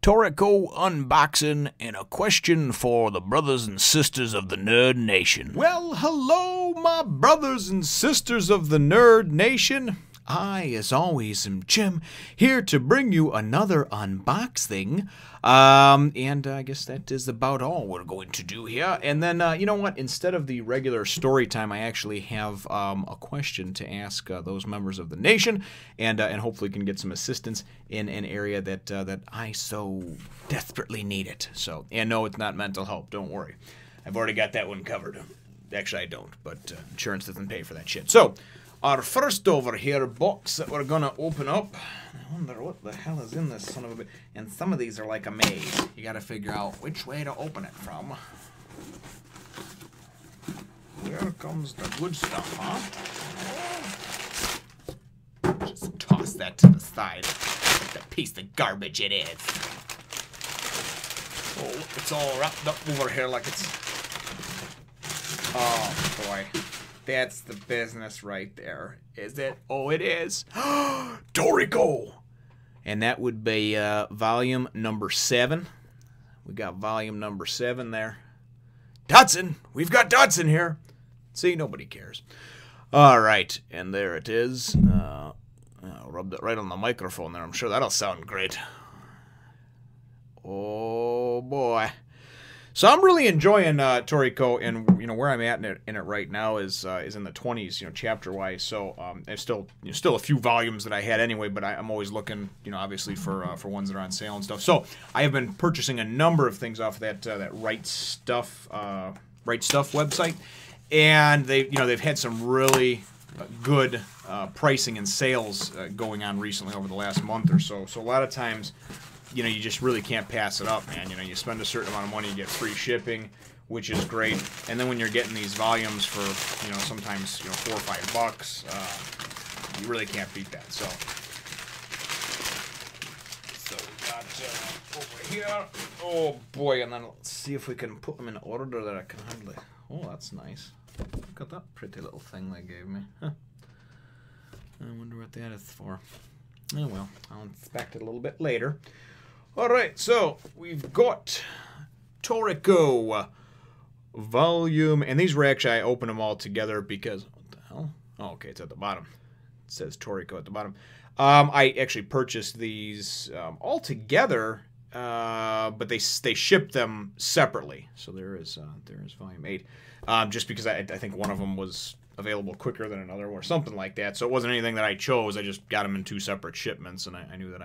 Toriko unboxing and a question for the brothers and sisters of the Nerd Nation. Well, hello, my brothers and sisters of the Nerd Nation. I, as always, am Jim, here to bring you another unboxing. And I guess that is about all we're going to do here. And then, you know what? Instead of the regular story time, I actually have a question to ask those members of the nation, and hopefully can get some assistance in an area that I so desperately need it. So, and no, it's not mental health. Don't worry. I've already got that one covered. Actually, I don't, but insurance doesn't pay for that shit. So, our first over here box that we're gonna open up. I wonder what the hell is in this son of a bitch. And some of these are like a maze. You gotta figure out which way to open it from. Here comes the good stuff, huh? Just toss that to the side. Like the piece of garbage it is. Oh, it's all wrapped up over here like it's... Oh, boy. That's the business right there. Is it? Oh, it is. Toriko! And that would be volume number 7. We got volume number 7 there. Dotson! We've got Dotson here. See, nobody cares. All right, and there it is. I'll rub that right on the microphone there. I'm sure that'll sound great. Oh, boy. So I'm really enjoying Toriko, and you know where I'm at in it right now is in the 20s, you know, chapter-wise. So there's still a few volumes that I had anyway, but I'm always looking, you know, obviously for ones that are on sale and stuff. So I have been purchasing a number of things off of that Right Stuff website, and they've had some really good pricing and sales going on recently over the last month or so. So a lot of times, you know, you just really can't pass it up, man. You know, you spend a certain amount of money, you get free shipping, which is great. And then when you're getting these volumes for, you know, sometimes, you know, $4 or $5, you really can't beat that. So we got over here. Oh boy, and then let's see if we can put them in order that I can handle. Oh, that's nice. Look at that pretty little thing they gave me. Huh. I wonder what that is for. Oh well, I'll inspect it a little bit later. Alright, so we've got Toriko volume, and these were actually, I opened them all together because, what the hell? Oh, okay, it's at the bottom. It says Toriko at the bottom. I actually purchased these all together, but they shipped them separately. So there is volume 8, just because I think one of them was available quicker than another or something like that. So it wasn't anything that I chose. I just got them in 2 separate shipments, and I knew that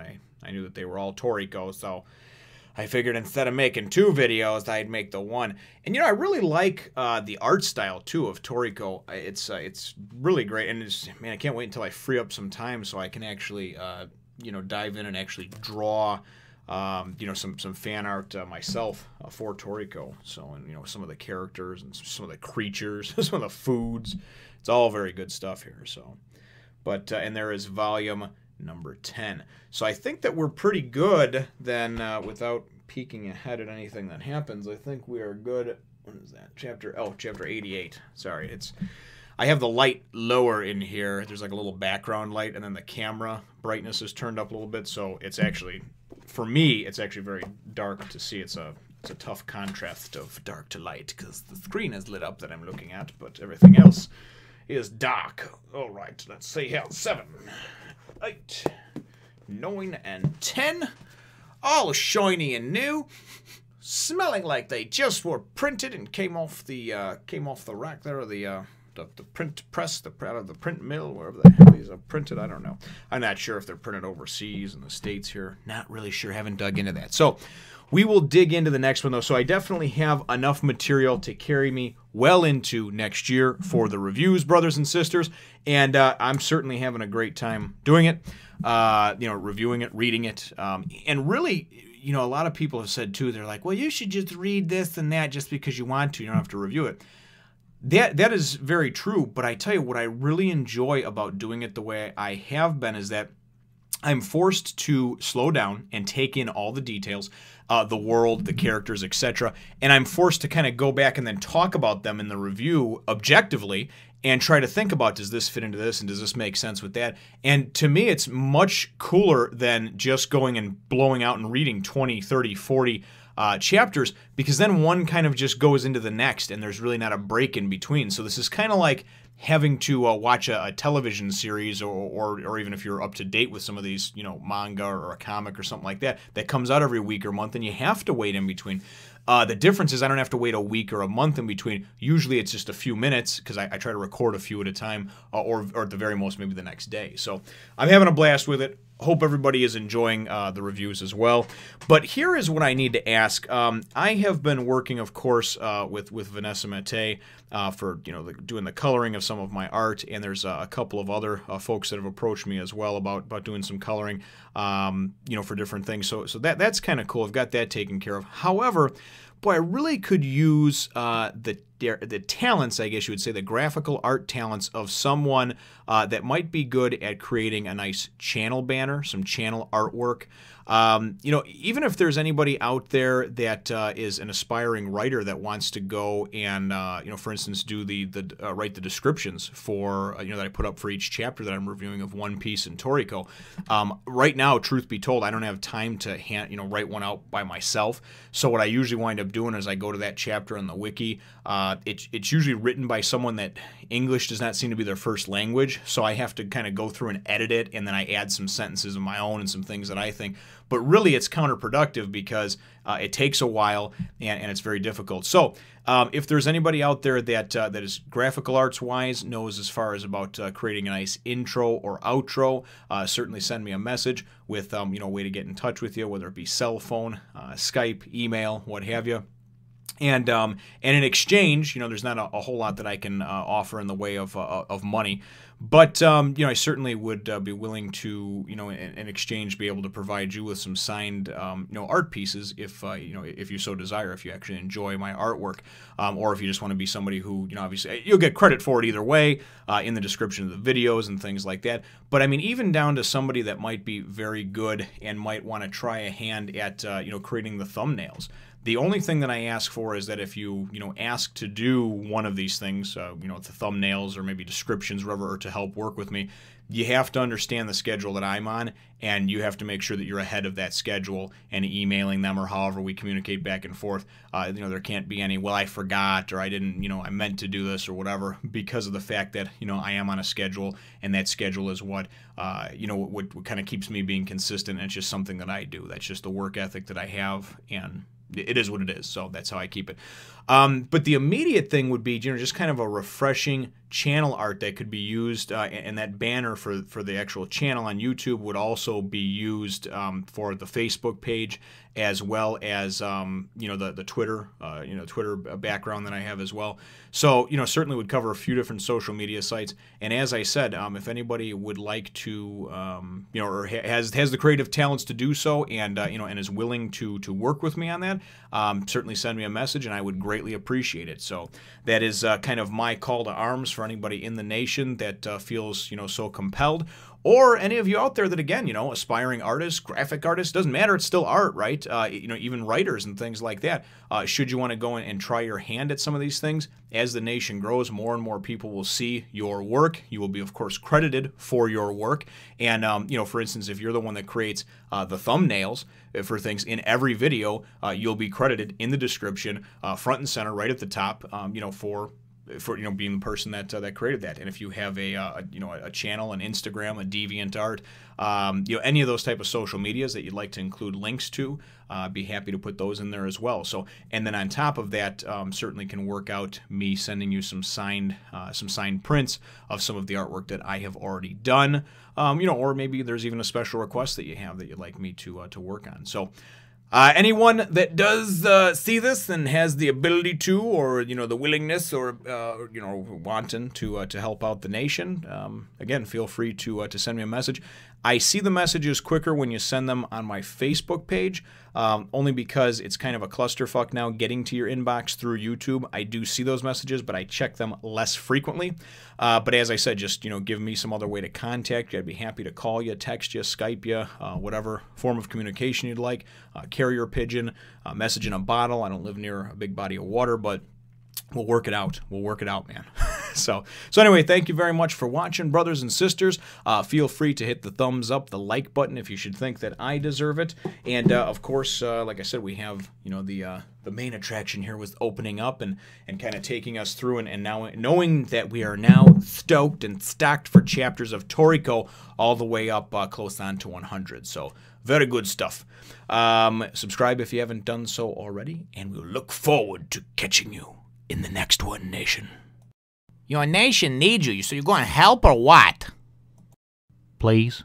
they were all Toriko. So I figured instead of making 2 videos, I'd make the one. And you know, I really like the art style too of Toriko. It's really great, and man, I can't wait until I free up some time so I can actually you know, dive in and actually draw you know, some fan art myself for Toriko. So, and you know, some of the characters and some of the creatures, some of the foods. It's all very good stuff here. So, but and there is volume number 10. So I think that we're pretty good then. Without peeking ahead at anything that happens, I think we are good. What is that? Chapter 88. Sorry, I have the light lower in here. There's like a little background light, and then the camera brightness is turned up a little bit, so it's actually, for me, it's actually very dark to see. It's a tough contrast of dark to light because the screen is lit up that I'm looking at, but everything else is dark. All right, let's see here. 7, 8, 9, and 10, all shiny and new, smelling like they just were printed and came off the rack there, or the print press, out of the print mill, wherever the hell these are printed. I don't know. I'm not sure if they're printed overseas in the States here. Not really sure. Haven't dug into that. So we will dig into the next one, though. So I definitely have enough material to carry me well into next year for the reviews, brothers and sisters. And I'm certainly having a great time doing it, you know, reviewing it, reading it. And really, you know, a lot of people have said, too, they're like, well, you should just read this and that just because you want to. You don't have to review it. That is very true, but I tell you what I really enjoy about doing it the way I have been is that I'm forced to slow down and take in all the details, the world, the characters, etc. And I'm forced to kind of go back and then talk about them in the review objectively and try to think about, does this fit into this, and does this make sense with that? And to me, it's much cooler than just going and blowing out and reading 20, 30, 40 chapters, because then one kind of just goes into the next, and there's really not a break in between. So this is kind of like having to watch a television series, or even if you're up to date with some of these, manga or a comic or something like that comes out every week or month, and you have to wait in between. The difference is I don't have to wait a week or a month in between. Usually it's just a few minutes, because I try to record a few at a time, or at the very most maybe the next day. So I'm having a blast with it. Hope everybody is enjoying the reviews as well. But here is what I need to ask. I have been working, of course, with Vanessa Mate for doing the coloring of some of my art, and there's a couple of other folks that have approached me as well about doing some coloring, for different things. So that's kind of cool. I've got that taken care of. However, boy, I really could use the talents, I guess you would say, the graphical art talents of someone that might be good at creating a nice channel banner, some channel artwork. Even if there's anybody out there that is an aspiring writer that wants to go and, for instance, do write the descriptions for, that I put up for each chapter that I'm reviewing of One Piece and Toriko. Right now, truth be told, I don't have time to write one out by myself. So what I usually wind up doing is I go to that chapter on the wiki. It's usually written by someone that English does not seem to be their first language, so I have to kind of go through and edit it, and then I add some sentences of my own and some things that I think. But really, it's counterproductive because it takes a while and it's very difficult. So if there's anybody out there that is graphical arts wise, knows as far as about creating a nice intro or outro, certainly send me a message with a way to get in touch with you, whether it be cell phone, Skype, email, what have you. And in exchange, there's not a whole lot that I can offer in the way of money, but I certainly would be willing to, in exchange, be able to provide you with some signed, art pieces if if you so desire, if you actually enjoy my artwork, or if you just want to be somebody who, obviously you'll get credit for it either way in the description of the videos and things like that. But I mean, even down to somebody that might be very good and might want to try a hand at creating the thumbnails. The only thing that I ask for is that if you, ask to do one of these things, the thumbnails or maybe descriptions, whatever, or to help work with me, you have to understand the schedule that I'm on, and you have to make sure that you're ahead of that schedule and emailing them or however we communicate back and forth. There can't be any, well, I forgot, or I didn't, I meant to do this or whatever, because of the fact that, I am on a schedule, and that schedule is what kind of keeps me being consistent. And it's just something that I do. That's just the work ethic that I have, and it is what it is, so that's how I keep it. But the immediate thing would be, just kind of a refreshing channel art that could be used, and that banner for the actual channel on YouTube would also be used for the Facebook page, as well as the Twitter, Twitter background that I have as well. So certainly would cover a few different social media sites. And as I said, if anybody would like to, or has the creative talents to do so, and and is willing to work with me on that, certainly send me a message, and I would greatly appreciate it. So that is kind of my call to arms for anybody in the nation that feels so compelled. Or any of you out there that, again, aspiring artists, graphic artists, doesn't matter, it's still art, right? Even writers and things like that. Should you want to go in and try your hand at some of these things, as the nation grows, more and more people will see your work. You will be, of course, credited for your work. And, for instance, if you're the one that creates the thumbnails for things in every video, you'll be credited in the description, front and center, right at the top, for being the person that created that. And if you have a channel, an Instagram, a DeviantArt, any of those type of social medias that you'd like to include links to, I'd be happy to put those in there as well. So, and then on top of that, certainly can work out me sending you some signed prints of some of the artwork that I have already done, or maybe there's even a special request that you have that you'd like me to work on. So. Anyone that does see this and has the ability to, or the willingness, or wanting to help out the nation, again, feel free to send me a message. I see the messages quicker when you send them on my Facebook page, only because it's kind of a clusterfuck now getting to your inbox through YouTube. I do see those messages, but I check them less frequently. But as I said, just give me some other way to contact you. I'd be happy to call you, text you, Skype you, whatever form of communication you'd like. Carrier pigeon, message in a bottle. I don't live near a big body of water, but we'll work it out. We'll work it out, man. So anyway, thank you very much for watching, brothers and sisters. Feel free to hit the thumbs up, the like button if you should think that I deserve it. And of course, like I said, we have the main attraction here was opening up and kind of taking us through, and now knowing that we are now stoked and stacked for chapters of Toriko all the way up close on to 100. So very good stuff. Subscribe if you haven't done so already, and we'll look forward to catching you in the next one, Nation. Your nation needs you, so you're going to help or what? Please.